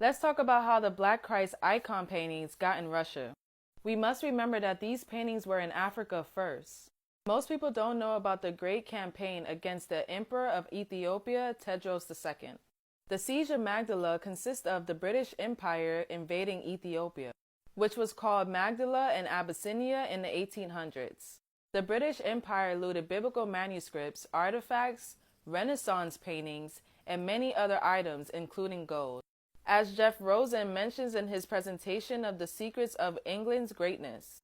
Let's talk about how the Black Christ icon paintings got in Russia. We must remember that these paintings were in Africa first. Most people don't know about the great campaign against the Emperor of Ethiopia, Tewodros II. The siege of Magdala consists of the British Empire invading Ethiopia, which was called Magdala and Abyssinia in the 1800s. The British Empire looted biblical manuscripts, artifacts, Renaissance paintings, and many other items, including gold. As Jeff Rosen mentions in his presentation of the secrets of England's greatness.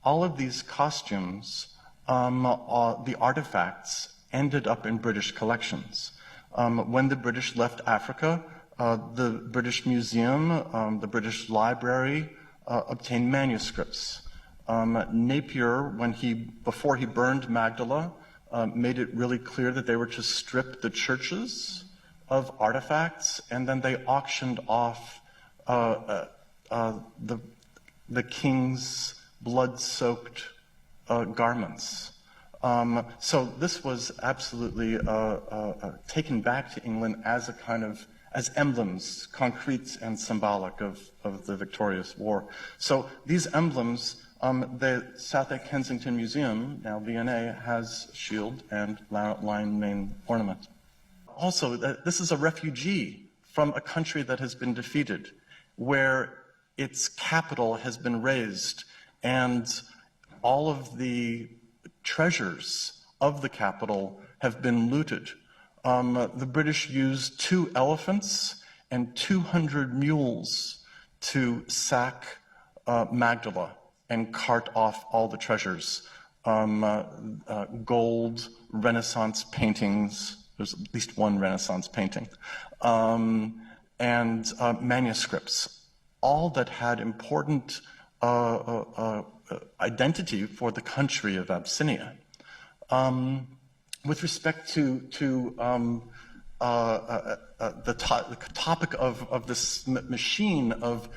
All of these costumes, the artifacts, ended up in British collections. When the British left Africa, the British Museum, the British Library obtained manuscripts. Napier, before he burned Magdala, made it really clear that they were to strip the churches of artifacts, and then they auctioned off the king's blood-soaked garments. So this was absolutely taken back to England as as emblems, concrete and symbolic of the victorious war. So these emblems, the South Kensington Museum, now V&A, has shield and lion mane ornament. Also, this is a refugee from a country that has been defeated, where its capital has been razed, and all of the treasures of the capital have been looted. The British used 2 elephants and 200 mules to sack Magdala and cart off all the treasures. Gold, Renaissance paintings, there's at least one Renaissance painting, and manuscripts, all that had important identity for the country of Abyssinia. With respect to the topic of this machine of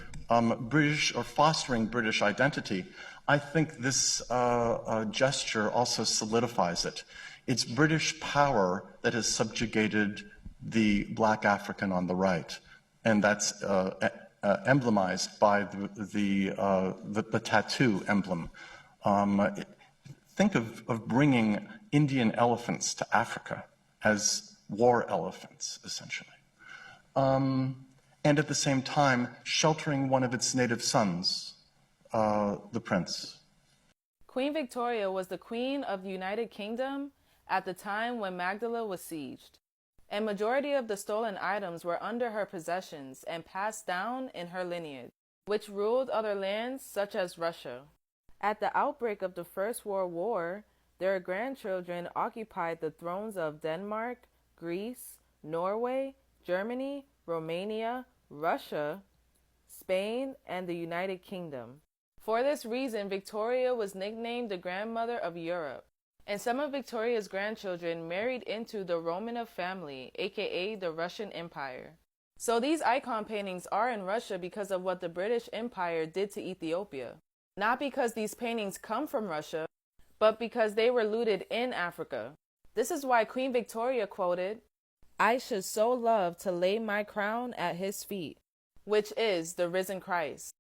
British or fostering British identity, I think this gesture also solidifies it. It's British power that has subjugated the black African on the right, and that's emblemized by the tattoo emblem. Think of bringing Indian elephants to Africa as war elephants, essentially. And at the same time, sheltering one of its native sons, the prince. Queen Victoria was the Queen of the United Kingdom at the time when Magdala was sieged, and majority of the stolen items were under her possessions and passed down in her lineage, which ruled other lands such as Russia. At the outbreak of the First World War, their grandchildren occupied the thrones of Denmark, Greece, Norway, Germany, Romania, Russia, Spain, and the United Kingdom. For this reason, Victoria was nicknamed the Grandmother of Europe, and some of Victoria's grandchildren married into the Romanov family, aka the Russian Empire. So these icon paintings are in Russia because of what the British Empire did to Ethiopia. Not because these paintings come from Russia, but because they were looted in Africa. This is why Queen Victoria quoted, "I should so love to lay my crown at his feet," which is the risen Christ.